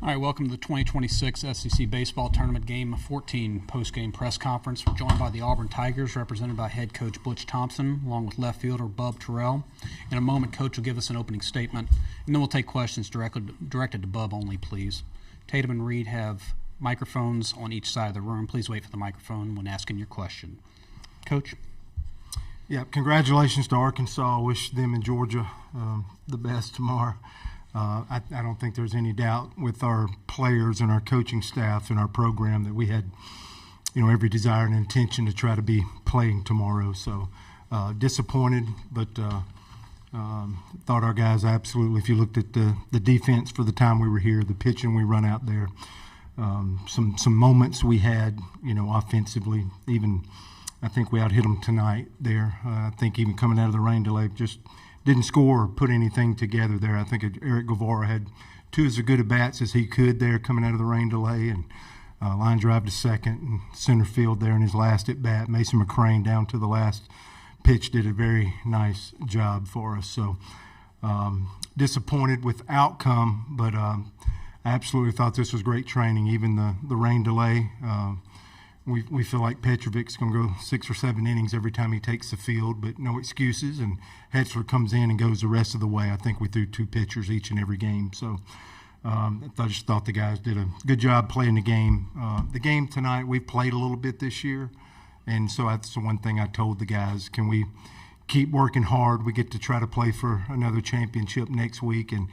All right, welcome to the 2026 SEC Baseball Tournament Game 14 post-game press conference. We're joined by the Auburn Tigers, represented by head coach Butch Thompson, along with left fielder Bub Terrell. In a moment, Coach will give us an opening statement, and then we'll take questions directed to Bub only, please. Tatum and Reed have microphones on each side of the room. Please wait for the microphone when asking your question. Coach? Yeah, congratulations to Arkansas. I wish them and Georgia the best tomorrow. I don't think there's any doubt with our players and our coaching staff and our program that we had, every desire and intention to try to be playing tomorrow. So disappointed, but thought our guys absolutely, if you looked at the defense for the time we were here, the pitching we run out there, some moments we had, offensively, even I think we out-hit them tonight there. I think even coming out of the rain delay, just didn't score or put anything together there. I think Eric Guevara had two as good at-bats as he could there coming out of the rain delay, and line drive to second and center field there in his last at-bat. Mason McCrane down to the last pitch did a very nice job for us. So disappointed with outcome, but I absolutely thought this was great training. Even the rain delay, we feel like Petrovic's going to go 6 or 7 innings every time he takes the field, but no excuses. And Hetzler comes in and goes the rest of the way. I think we threw 2 pitchers each and every game. So I just thought the guys did a good job playing the game. The game tonight, we've played a little bit this year, and so that's the one thing I told the guys. Can we keep working hard? We get to try to play for another championship next week, and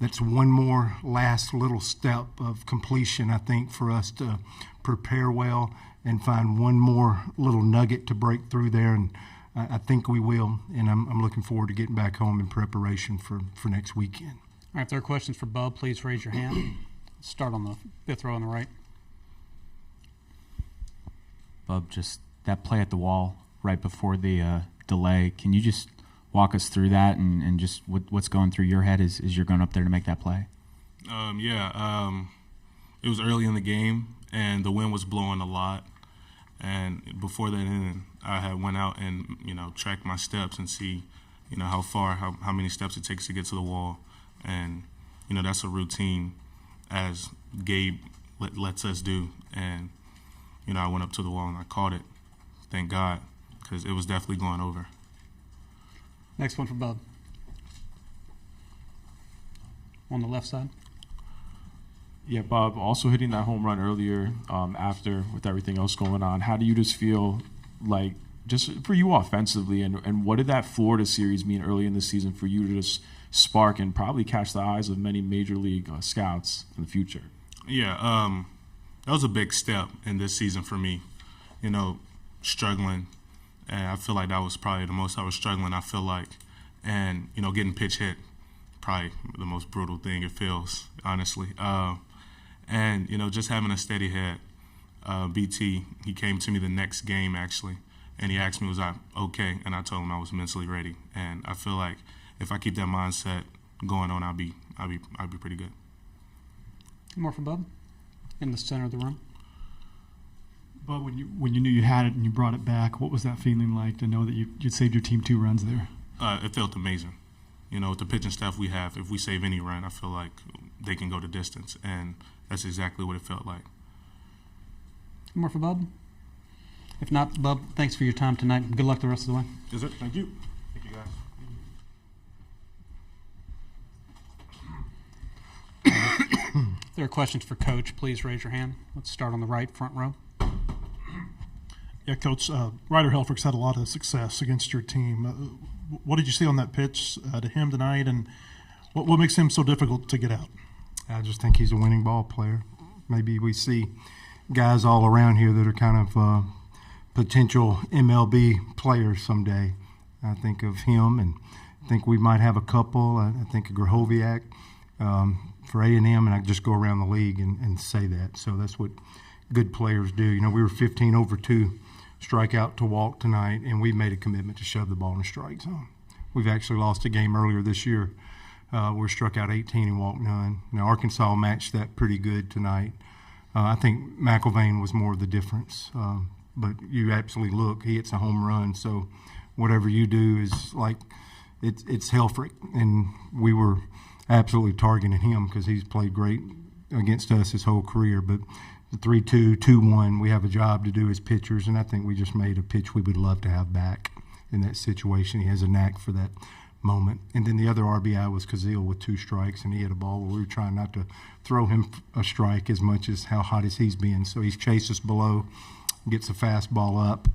that's one more last little step of completion, I think, for us to prepare well and find one more little nugget to break through there, and I think we will. And I'm looking forward to getting back home in preparation for next weekend. All right, if there are questions for Bub, please raise your hand. Start on the fifth row on the right. Bub, just that play at the wall right before the delay, can you just walk us through that and just what's going through your head as you're going up there to make that play? It was early in the game, and the wind was blowing a lot. And before that inning, I had went out and, tracked my steps and see, how many steps it takes to get to the wall. And, that's a routine as Gabe lets us do. And, I went up to the wall and I caught it. Thank God, because it was definitely going over. Next one for Bub. On the left side. Yeah, Bob, also hitting that home run earlier after with everything else going on, how do you just feel like, just for you offensively, and what did that Florida series mean early in the season for you to just spark and probably catch the eyes of many major league scouts in the future? Yeah, that was a big step in this season for me, struggling. And I feel like that was probably the most I was struggling, I feel like. And, getting pitch hit, probably the most brutal thing it feels, honestly. And, just having a steady head. BT, he came to me the next game, actually, and he asked me, was I okay? And I told him I was mentally ready. And I feel like if I keep that mindset going on, I'll be pretty good. More for Bub in the center of the room. Bub, when you knew you had it and you brought it back, what was that feeling like to know that you'd saved your team 2 runs there? It felt amazing. With the pitching staff we have, if we save any run, I feel like they can go the distance, and that's exactly what it felt like. More for Bub? If not, Bub, thanks for your time tonight. Good luck the rest of the way. Yes, sir. Thank you. Thank you, guys. If there are questions for Coach, please raise your hand. Let's start on the right, front row. Yeah, Coach, Ryder Helfrich's had a lot of success against your team. What did you see on that pitch to him tonight, and what makes him so difficult to get out? I just think he's a winning ball player. Maybe we see guys all around here that are kind of potential MLB players someday. I think of him, and I think we might have a couple. I think of Grahoviak for A&M, and I just go around the league and say that. So that's what good players do. We were 15 over 2 strikeout to walk tonight, and we made a commitment to shove the ball in the strike zone. We've actually lost a game earlier this year. We struck out 18 and walked none. Now, Arkansas matched that pretty good tonight. I think McIlvain was more of the difference. But you absolutely look, he hits a home run. So whatever you do is like it's Helfrich. And we were absolutely targeting him because he's played great against us his whole career. But the 3-2, 2-1, we have a job to do as pitchers, and I think we just made a pitch we would love to have back in that situation. He has a knack for that moment. And then the other RBI was Kazil with 2 strikes, and he hit a ball where we were trying not to throw him a strike as much as how hot as he's been. So he's chased us below, gets a fastball up.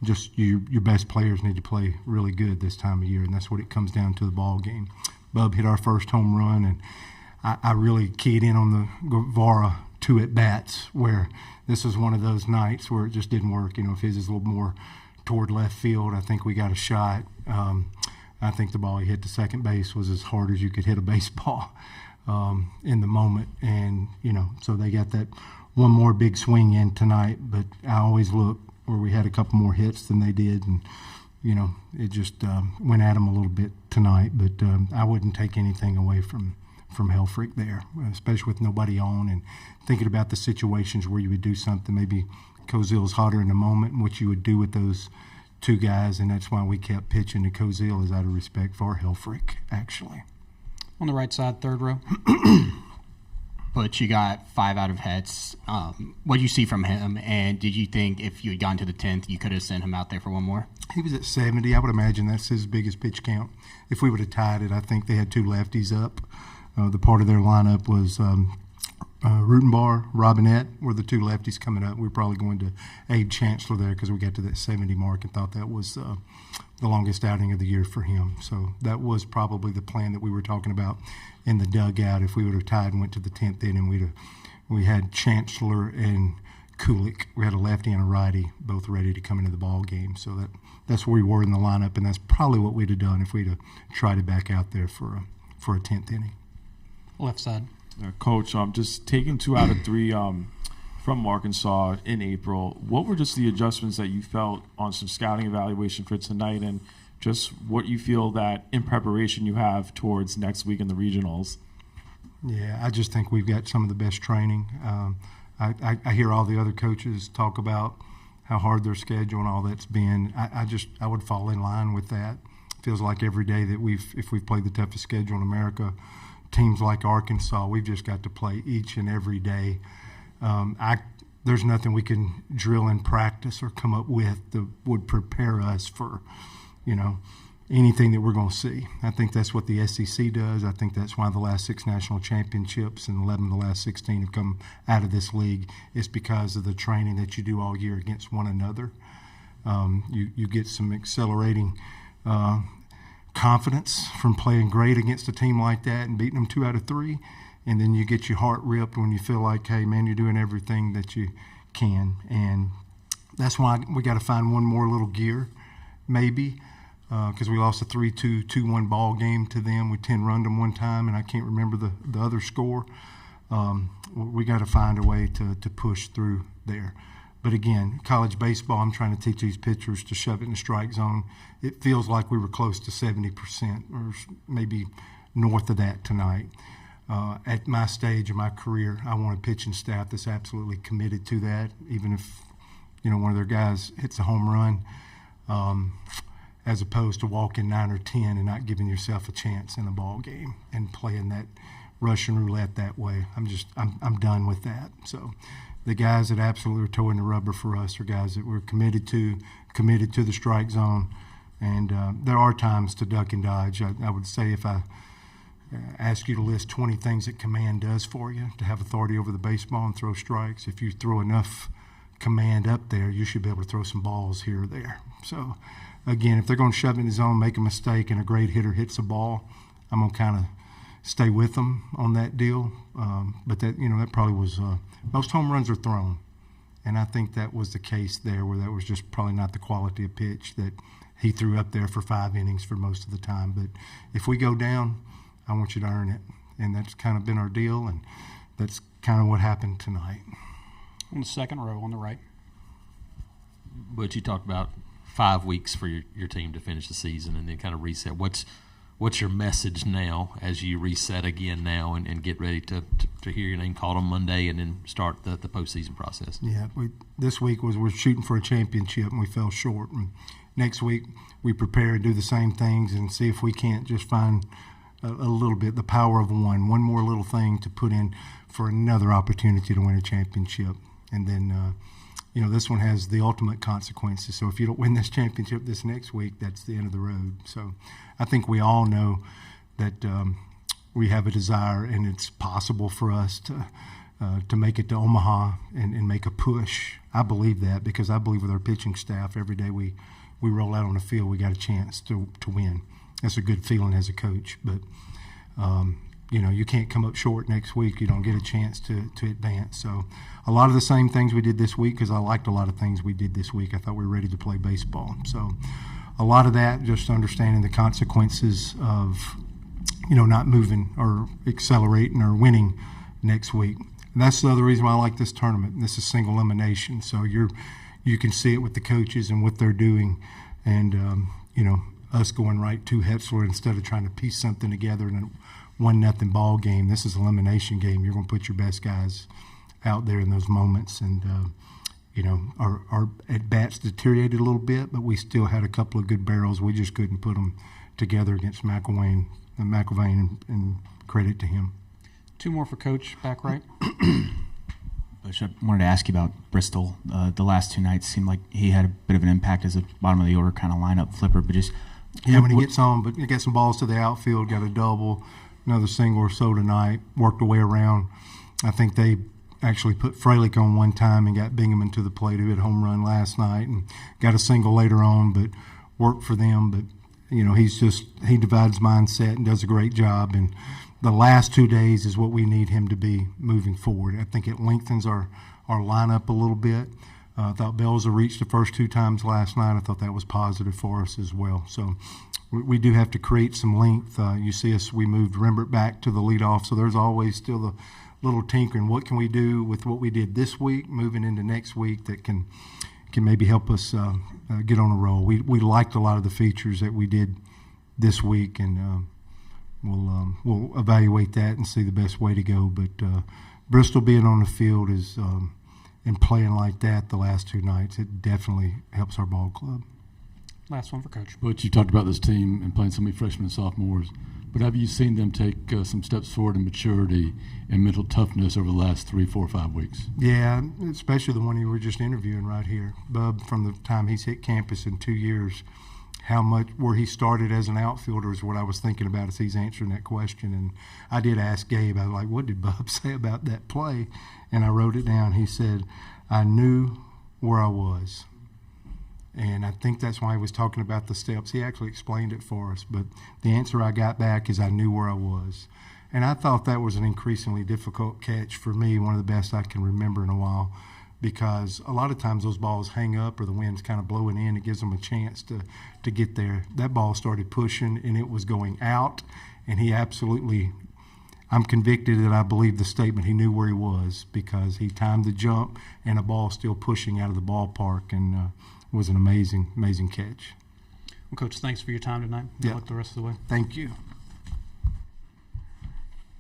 Just your best players need to play really good this time of year, and that's what it comes down to, the ball game. Bub hit our first home run, and I really keyed in on the Guevara 2 at-bats, where this was one of those nights where it just didn't work. If his is a little more toward left field, I think we got a shot. I think the ball he hit to second base was as hard as you could hit a baseball in the moment. And, so they got that one more big swing in tonight, but I always look where we had a couple more hits than they did, and it just went at them a little bit tonight. But I wouldn't take anything away from Helfrich there, especially with nobody on, and thinking about the situations where you would do something. Maybe Kozil's hotter in the moment, and what you would do with those 2 guys, and that's why we kept pitching to Kozil, is out of respect for Helfrich, actually. On the right side, third row. But you got 5 out of hits. What did you see from him, and did you think if you had gotten to the 10th, you could have sent him out there for one more? He was at 70. I would imagine that's his biggest pitch count. If we would have tied it, I think they had 2 lefties up. The part of their lineup was Rutenbar, Robinette were the 2 lefties coming up. We were probably going to Abe Chancellor there because we got to that 70 mark and thought that was the longest outing of the year for him. So that was probably the plan that we were talking about in the dugout. If we would have tied and went to the 10th inning, we had Chancellor and Kulik. We had a lefty and a righty both ready to come into the ball game. So that's where we were in the lineup, and that's probably what we'd have done if we'd have tried it back out there for a 10th inning. Left side. Coach, just taking 2 out of 3 from Arkansas in April, what were just the adjustments that you felt on some scouting evaluation for tonight, and just what you feel that in preparation you have towards next week in the regionals? Yeah, I just think we've got some of the best training. I hear all the other coaches talk about how hard their schedule and all that's been. I would fall in line with that. It feels like every day that if we've played the toughest schedule in America, teams like Arkansas, we've just got to play each and every day. There's nothing we can drill in practice or come up with that would prepare us for, anything that we're going to see. I think that's what the SEC does. I think that's why the last 6 national championships and 11 of the last 16 have come out of this league. It's because of the training that you do all year against one another. You get some accelerating confidence from playing great against a team like that and beating them 2 out of 3, and then you get your heart ripped when you feel like, hey man, you're doing everything that you can. And that's why we got to find one more little gear, maybe, because we lost a 3-2, 2-1 ball game to them. We 10-runned them one time, and I can't remember the other score. We got to find a way to push through there. But again, college baseball, I'm trying to teach these pitchers to shove it in the strike zone. It feels like we were close to 70% or maybe north of that tonight. At my stage of my career, I want a pitching staff that's absolutely committed to that, even if one of their guys hits a home run, as opposed to walking 9 or 10 and not giving yourself a chance in a ball game and playing that Russian roulette that way. I'm done with that. So the guys that absolutely are towing the rubber for us are guys that we're committed to the strike zone. And there are times to duck and dodge. I would say if I ask you to list 20 things that command does for you, to have authority over the baseball and throw strikes, if you throw enough command up there, you should be able to throw some balls here or there. So, again, if they're going to shove it in the zone, make a mistake, and a great hitter hits a ball, I'm going to kind of stay with them on that deal. But that probably was most home runs are thrown, and I think that was the case there, where that was just probably not the quality of pitch that he threw up there for 5 innings for most of the time. But if we go down, I want you to earn it, and that's kind of been our deal, and that's kind of what happened tonight. On the second row on the right. But you talked about 5 weeks for your team to finish the season and then kind of reset. What's your message now as you reset again now and get ready to hear your name called on Monday and then start the postseason process? Yeah, this week we're shooting for a championship and we fell short. And next week we prepare and do the same things and see if we can't just find a little bit, the power of one more little thing to put in for another opportunity to win a championship. And then, this one has the ultimate consequences. So if you don't win this championship this next week, that's the end of the road. So I think we all know that we have a desire, and it's possible for us to make it to Omaha and make a push. I believe that because I believe with our pitching staff, every day we roll out on the field, we got a chance to win. That's a good feeling as a coach. But, you can't come up short next week. You don't get a chance to advance. So a lot of the same things we did this week, because I liked a lot of things we did this week. I thought we were ready to play baseball. So a lot of that, just understanding the consequences of, not moving or accelerating or winning next week. And that's the other reason why I like this tournament. This is single elimination. So you can see it with the coaches and what they're doing. And, us going right to Hetzler instead of trying to piece something together in a 1-0 ball game. This is an elimination game. You're going to put your best guys out there in those moments. And, our at-bats deteriorated a little bit, but we still had a couple of good barrels. We just couldn't put them together against McIlvain, and credit to him. Two more for Coach, back right. Butch, I wanted to ask you about Bristol. The last two nights seemed like he had a bit of an impact as a bottom of the order kind of lineup flipper, but just when he gets on, but he got some balls to the outfield, got a double, another single or so tonight, worked away around. I think they actually put Freilich on one time and got Bingaman to the plate, who had a home run last night, and got a single later on, but worked for them. But he divides mindset and does a great job. And the last 2 days is what we need him to be moving forward. I think it lengthens our lineup a little bit. I thought Belza reached the first 2 times last night. I thought that was positive for us as well. So we do have to create some length. You see us, we moved Rembert back to the leadoff, so there's always still the little tinkering. What can we do with what we did this week, moving into next week, that can maybe help us get on a roll? We liked a lot of the features that we did this week, and we'll evaluate that and see the best way to go. But Bristol being on the field is and playing like that the last 2 nights, it definitely helps our ball club. Last one for Coach. But you talked about this team and playing so many freshmen and sophomores, but have you seen them take some steps forward in maturity and mental toughness over the last 3, 4, 5 weeks? Yeah, especially the one you were just interviewing right here. Bub, from the time he's hit campus in 2 years, how much where he started as an outfielder is what I was thinking about as he's answering that question. And I did ask Gabe, I was like, what did Bub say about that play? And I wrote it down. He said, I knew where I was. And I think that's why he was talking about the steps. He actually explained it for us. But the answer I got back is I knew where I was. And I thought that was an increasingly difficult catch for me, one of the best I can remember in a while, because a lot of times those balls hang up or the wind's kind of blowing in. It gives them a chance to get there. That ball started pushing, and it was going out, and he absolutely – I'm convicted that I believe the statement. He knew where he was because he timed the jump and a ball still pushing out of the ballpark, and it was an amazing, amazing catch. Well, Coach, thanks for your time tonight. Yeah. Good luck the rest of the way. Thank you.